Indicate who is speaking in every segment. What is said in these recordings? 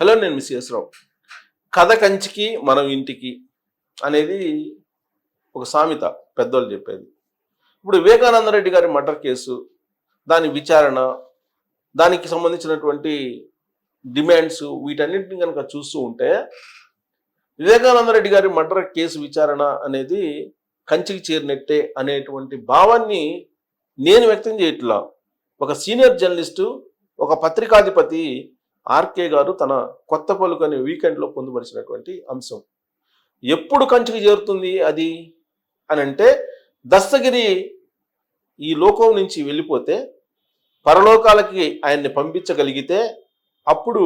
Speaker 1: Hello, నేను miss రావు. కథ కంచికి మనం ఇంటికి అనేది ఒక సామెత పెద్దోళ్ళు చెప్పేది. ఇప్పుడు వివేకానందరెడ్డి గారి మర్డర్ కేసు, దాని విచారణ, దానికి సంబంధించినటువంటి డిమాండ్స్, వీటన్నిటిని కనుక చూస్తూ ఉంటే వివేకానందరెడ్డి గారి మర్డర్ కేసు విచారణ అనేది కంచికి చేరినట్టే అనేటువంటి భావాన్ని నేను వ్యక్తం చేయట్లా. ఒక సీనియర్ జర్నలిస్టు, ఒక పత్రికాధిపతి ఆర్కే గారు తన కొత్త పలుకు అనే వీకెండ్లో పొందుపరిచినటువంటి అంశం. ఎప్పుడు కంచికి చేరుతుంది అది అని అంటే, దస్తగిరి ఈ లోకం నుంచి వెళ్ళిపోతే, పరలోకాలకి ఆయన్ని పంపించగలిగితే అప్పుడు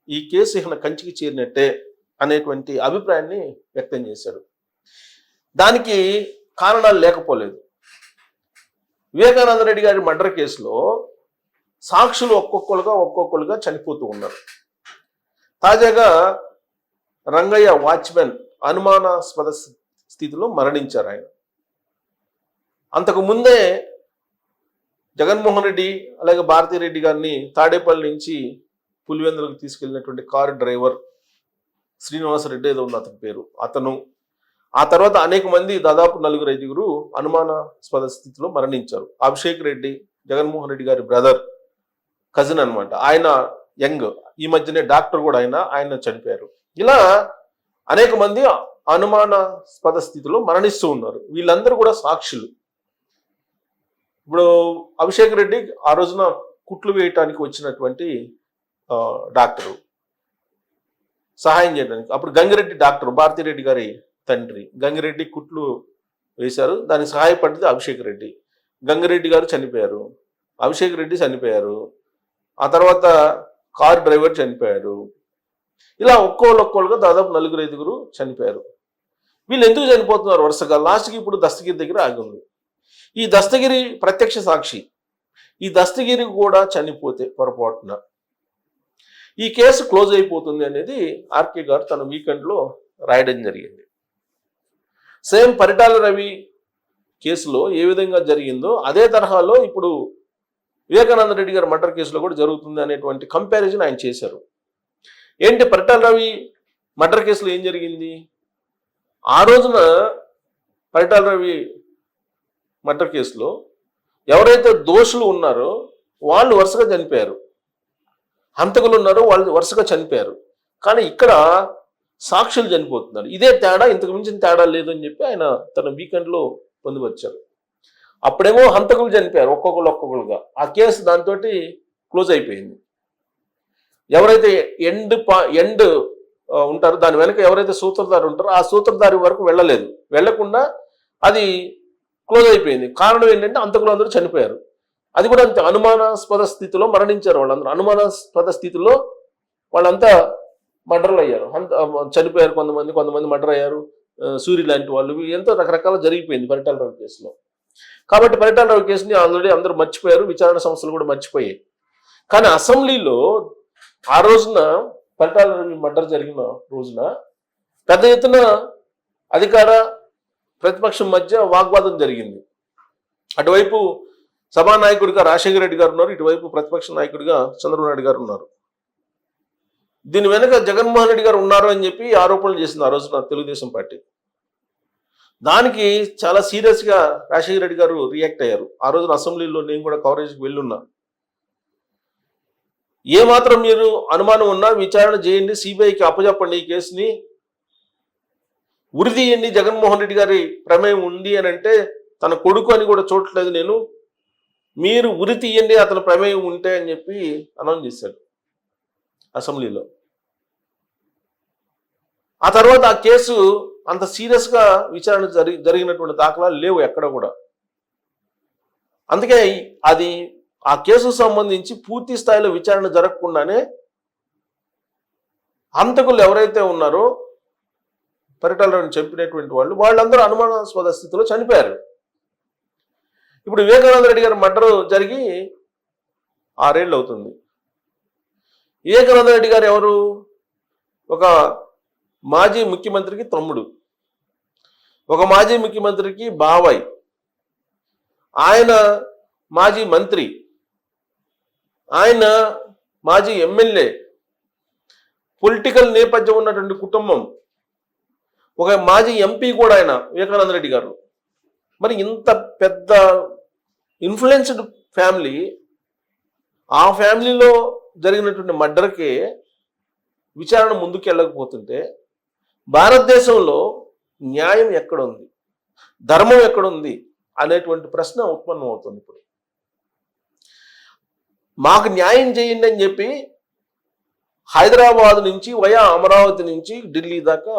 Speaker 1: ఈ కేసు ఇక కంచికి చేరినట్టే అనేటువంటి అభిప్రాయాన్ని వ్యక్తం చేశాడు. దానికి కారణాలు లేకపోలేదు. వివేకానందరెడ్డి గారి మర్డర్ కేసులో సాక్షులు ఒక్కొక్కరుగా చనిపోతూ ఉన్నారు. తాజాగా రంగయ్య వాచ్మెన్ అనుమానాస్పద స్థితిలో మరణించారు. ఆయన అంతకు ముందే జగన్మోహన్ రెడ్డి అలాగే భారతిరెడ్డి గారిని తాడేపల్లి నుంచి పులివెందులకు తీసుకెళ్ళినటువంటి కారు డ్రైవర్ శ్రీనివాసరెడ్డి ఏదో ఉంది అతని పేరు, అతను, ఆ తర్వాత అనేక మంది, దాదాపు 4-5 అనుమానాస్పద స్థితిలో మరణించారు. అభిషేక్ రెడ్డి జగన్మోహన్ రెడ్డి గారి బ్రదర్, కజిన్ అనమాట, ఆయన యంగ్, ఈ మధ్యనే డాక్టర్ కూడా ఆయన చనిపోయారు. ఇలా అనేక మంది అనుమానాస్పద స్థితిలో మరణిస్తూ ఉన్నారు. వీళ్ళందరూ కూడా సాక్షులు. ఇప్పుడు అభిషేక్ రెడ్డి ఆ రోజున కుట్లు వేయటానికి వచ్చినటువంటి డాక్టరు, సహాయం చేయడానికి. అప్పుడు గంగిరెడ్డి డాక్టర్, భారతిరెడ్డి గారి తండ్రి. గంగిరెడ్డి కుట్లు వేశారు, దానికి సహాయపడింది అభిషేక్ రెడ్డి. గంగిరెడ్డి గారు చనిపోయారు, అభిషేక్ రెడ్డి చనిపోయారు, ఆ తర్వాత కారు డ్రైవర్ చనిపోయారు. ఇలా ఒక్కోళ్ళుగా దాదాపు 4-5 చనిపోయారు. వీళ్ళు ఎందుకు చనిపోతున్నారు వరుసగా? లాస్ట్కి ఇప్పుడు దస్తగిరి దగ్గర ఆగి ఉంది. ఈ దస్తగిరి ప్రత్యక్ష సాక్షి. ఈ దస్తగిరి కూడా చనిపోతే పొరపాటున ఈ కేసు క్లోజ్ అయిపోతుంది అనేది ఆర్కే గారు తన వీకెండ్లో రాయడం జరిగింది. సేమ్ పరిటాల రవి కేసులో ఏ విధంగా జరిగిందో అదే తరహాలో ఇప్పుడు వివేకానంద రెడ్డి గారి మర్డర్ కేసులో కూడా జరుగుతుంది అనేటువంటి కంపారిజన్ ఆయన చేశారు. ఏంటి, పరిటాల రవి మర్డర్ కేసులో ఏం జరిగింది? ఆ రోజున పరిటాల రవి మర్డర్ కేసులో ఎవరైతే దోషులు ఉన్నారో వాళ్ళు వరుసగా చనిపోయారు, హంతకులు ఉన్నారో వాళ్ళు వరుసగా చనిపోయారు. కానీ ఇక్కడ సాక్షులు చనిపోతున్నారు. ఇదే తేడా, ఇంతకు మించిన తేడా లేదు అని చెప్పి ఆయన తన వీకెండ్లో పొందుపరిచారు. అప్పుడేమో హంతకులు చనిపోయారు ఒక్కొక్కరుగా. ఆ కేసు దాంతో క్లోజ్ అయిపోయింది. ఎవరైతే ఎండ్ ఉంటారో, దాని వెనక ఎవరైతే సూత్రధారి ఉంటారో ఆ సూత్రధారి వరకు వెళ్లకుండా అది క్లోజ్ అయిపోయింది. కారణం ఏంటంటే హంతకులు అందరూ చనిపోయారు. అది కూడా అంతే, అనుమానాస్పద స్థితిలో మరణించారు. వాళ్ళందరూ అనుమానాస్పద స్థితిలో వాళ్ళంతా మర్డర్లు అయ్యారు, చనిపోయారు. కొంతమంది మర్డర్ అయ్యారు. సూరి లాంటి వాళ్ళు, ఎంతో రకరకాల జరిగిపోయింది పరిటాల రవి కేసులో. కాబట్టి పరిటాల రవి కేసుని ఆల్రెడీ అందరూ మర్చిపోయారు, విచారణ సంస్థలు కూడా మర్చిపోయాయి. కానీ అసెంబ్లీలో ఆ రోజున పరిటాల రవి మర్డర్ జరిగిన రోజున పెద్ద ఎత్తున అధికార ప్రతిపక్షం మధ్య వాగ్వాదం జరిగింది. అటువైపు సభానాయకుడిగా రాజశేఖర రెడ్డి గారు ఉన్నారు, ఇటువైపు ప్రతిపక్ష నాయకుడిగా చంద్రబాబు నాయుడు గారు ఉన్నారు. దీని వెనక జగన్మోహన్ రెడ్డి గారు ఉన్నారు అని చెప్పి ఆరోపణలు చేసింది ఆ రోజున తెలుగుదేశం పార్టీ. దానికి చాలా సీరియస్గా రాజశేఖర రెడ్డి గారు రియాక్ట్ అయ్యారు. ఆ రోజున అసెంబ్లీలో నేను కూడా కవరేజ్కి వెళ్ళున్నా. ఏమాత్రం మీరు అనుమానం ఉన్నా విచారణ చేయండి, సిబిఐకి అప్పచెప్పండి, ఈ కేసుని ఉరి తీయండి. జగన్మోహన్ రెడ్డి గారి ప్రమేయం ఉంది అని అంటే తన కొడుకు అని కూడా చూడట్లేదు నేను, మీరు ఉరి తీయండి అతని ప్రమేయం ఉంటే అని చెప్పి అనౌన్స్ చేశాడు అసెంబ్లీలో. ఆ తర్వాత ఆ కేసు అంత సీరియస్గా విచారణ జరిగినటువంటి దాఖలాలు లేవు ఎక్కడ కూడా. అందుకే అది ఆ కేసుకు సంబంధించి పూర్తి స్థాయిలో విచారణ జరగకుండానే హంతకులు ఎవరైతే ఉన్నారో పరిటాల రవిని చంపినటువంటి వాళ్ళందరూ అనుమానాస్పద స్థితిలో చనిపోయారు. ఇప్పుడు వివేకానంద రెడ్డి గారి మర్డర్ జరిగి 6 ఏళ్ళు అవుతుంది. వివేకానంద రెడ్డి గారు ఎవరు? ఒక మాజీ ముఖ్యమంత్రికి తమ్ముడు, ఒక మాజీ ముఖ్యమంత్రికి బాబాయ్, ఆయన మాజీ మంత్రి, ఆయన మాజీ ఎమ్మెల్యే, పొలిటికల్ నేపథ్యం ఉన్నటువంటి కుటుంబం, ఒక మాజీ ఎంపీ కూడా ఆయన వివేకానంద రెడ్డి గారు. మరి ఇంత పెద్ద ఇన్ఫ్లుయెన్స్డ్ ఫ్యామిలీ, ఆ ఫ్యామిలీలో జరిగినటువంటి మర్డర్కే విచారణ ముందుకు వెళ్ళకపోతుంటే భారతదేశంలో న్యాయం ఎక్కడుంది, ధర్మం ఎక్కడుంది అనేటువంటి ప్రశ్న ఉత్పన్నం అవుతుంది. ఇప్పుడు మాకు న్యాయం చేయండి అని చెప్పి హైదరాబాద్ నుంచి వయా అమరావతి నుంచి ఢిల్లీ దాకా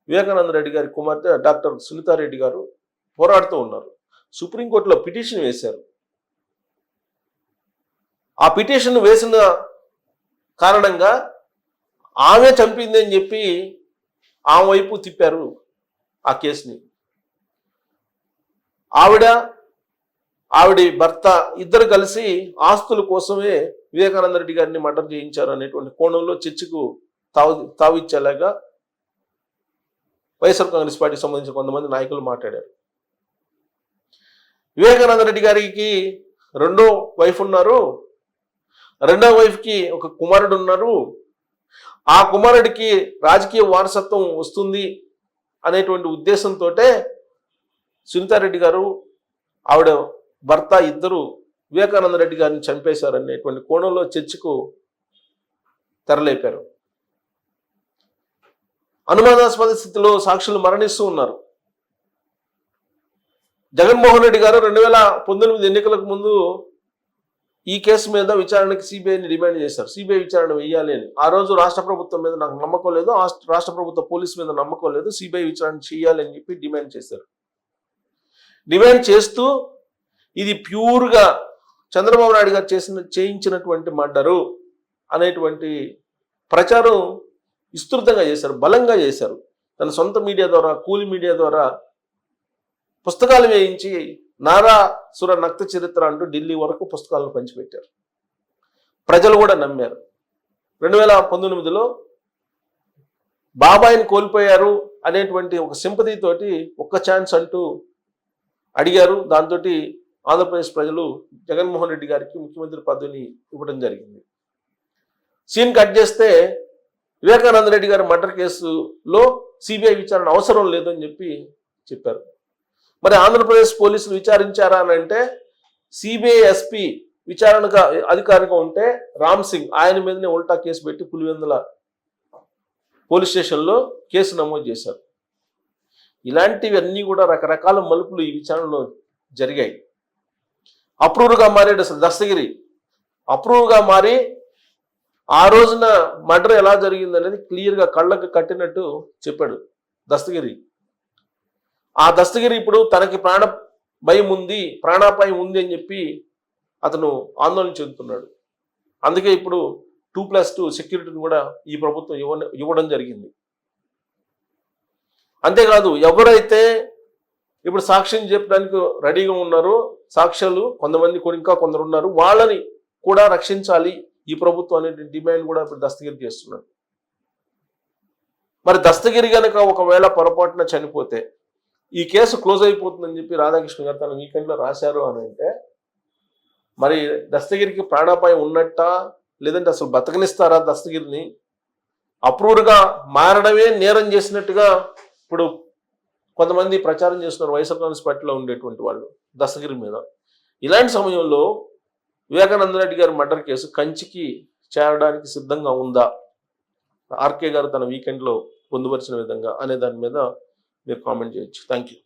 Speaker 1: వివేకానంద రెడ్డి గారి కుమార్తె డాక్టర్ సునీతారెడ్డి గారు పోరాడుతూ ఉన్నారు. సుప్రీంకోర్టులో పిటిషన్ వేశారు. ఆ పిటిషన్ వేసిన కారణంగా ఆమె చంపింది అని చెప్పి ఆమె వైపు తిప్పారు ఆ కేసుని. ఆవిడ భర్త ఇద్దరు కలిసి ఆస్తుల కోసమే వివేకానంద రెడ్డి గారిని మర్డర్ చేయించారు అనేటువంటి కోణంలో చర్చకు తావిచ్చేలాగా వైఎస్ఆర్ కాంగ్రెస్ పార్టీకి సంబంధించిన కొంతమంది నాయకులు మాట్లాడారు. వివేకానంద రెడ్డి గారికి రెండో వైఫ్ ఉన్నారు, రెండో వైఫ్కి ఒక కుమారుడు ఉన్నారు. ఆ కుమారుడికి రాజకీయ వారసత్వం వస్తుంది అనేటువంటి ఉద్దేశంతో సునీతారెడ్డి గారు ఆవిడ భర్త ఇద్దరు వివేకానంద రెడ్డి గారిని చంపేశారు అనేటువంటి కోణంలో చర్చకు తెరలేపారు. అనుమానాస్పద స్థితిలో సాక్షులు మరణిస్తూ ఉన్నారు. జగన్మోహన్ రెడ్డి గారు 2019 ఎన్నికలకు ముందు ఈ కేసు మీద విచారణకి సిబిఐని డిమాండ్ చేశారు. సిబిఐ విచారణ వేయాలి అని. ఆ రోజు రాష్ట్ర ప్రభుత్వం మీద నాకు నమ్మకం లేదు, రాష్ట్ర ప్రభుత్వ పోలీసు మీద నమ్మకం లేదు, సిబిఐ విచారణ చేయాలి అని చెప్పి డిమాండ్ చేశారు. డిమాండ్ చేస్తూ ఇది ప్యూర్గా చంద్రబాబు నాయుడు గారు చేయించినటువంటి మర్డరు అనేటువంటి ప్రచారం విస్తృతంగా చేశారు, బలంగా చేశారు. తన సొంత మీడియా ద్వారా, కూలి మీడియా ద్వారా పుస్తకాలు వేయించి నారాసుర నక్త చరిత్ర అంటూ ఢిల్లీ వరకు పుస్తకాలను పంచిపెట్టారు. ప్రజలు కూడా నమ్మారు. 2019లో బాబాయిని కోల్పోయారు అనేటువంటి ఒక సింపతితోటి ఒక్క ఛాన్స్ అంటూ అడిగారు. దాంతో ఆంధ్రప్రదేశ్ ప్రజలు జగన్మోహన్ రెడ్డి గారికి ముఖ్యమంత్రి పదవిని ఇవ్వడం జరిగింది. సీన్ కట్ చేస్తే వివేకానంద రెడ్డి గారి మర్డర్ కేసులో సిబిఐ విచారణ అవసరం లేదని చెప్పారు. మరి ఆంధ్రప్రదేశ్ పోలీసులు విచారించారా అని అంటే సిబిఐ ఎస్పీ విచారణకు అధికారిగా ఉంటే రామ్ సింగ్ ఆయన మీదనే ఉల్టా కేసు పెట్టి పులివెందుల పోలీస్ స్టేషన్లో కేసు నమోదు చేశారు. ఇలాంటివన్నీ కూడా రకరకాల మలుపులు ఈ విచారణలో జరిగాయి. అప్రూవ్గా మారాడు అసలు దస్తగిరి. అప్రూవ్గా మారి ఆ రోజున మర్డర్ ఎలా జరిగింది అనేది క్లియర్గా కళ్ళకు కట్టినట్టు చెప్పాడు దస్తగిరి. ఆ దస్తగిరి ఇప్పుడు తనకి ప్రాణ భయం ఉంది, ప్రాణాపాయం ఉంది అని చెప్పి అతను ఆందోళన చెందుతున్నాడు. అందుకే ఇప్పుడు 2+2 సెక్యూరిటీని కూడా ఈ ప్రభుత్వం ఇవ్వడం జరిగింది. అంతేకాదు ఎవరైతే ఇప్పుడు సాక్ష్యం చెప్పడానికి రెడీగా ఉన్నారో, సాక్ష్యాలు కొంతమంది ఇంకా కొందరు ఉన్నారు, వాళ్ళని కూడా రక్షించాలి ఈ ప్రభుత్వం అనే డిమాండ్ కూడా ఇప్పుడు దస్తగిరి చేస్తున్నాడు. మరి దస్తగిరి కనుక ఒకవేళ పొరపాటున చనిపోతే ఈ కేసు క్లోజ్ అయిపోతుందని చెప్పి రాధాకృష్ణ గారు తన వీకెండ్లో రాశారు అని అంటే మరి దస్తగిరికి ప్రాణాపాయం ఉన్నట్టా, లేదంటే అసలు బతకనిస్తారా దస్తగిరిని? అప్రూవ్డ్గా మారడమే నేరం చేసినట్టుగా ఇప్పుడు కొంతమంది ప్రచారం చేస్తున్నారు వైఎస్ఆర్ కాంగ్రెస్ పార్టీలో ఉండేటువంటి వాళ్ళు దస్తగిరి మీద. ఇలాంటి సమయంలో వివేకానంద రెడ్డి గారి మర్డర్ కేసు కంచికి చేరడానికి సిద్ధంగా ఉందా ఆర్కే గారు తన వీకెండ్లో పొందుపరిచిన విధంగా అనే దాని మీద మీరు కామెంట్ చేయొచ్చు. Thank you.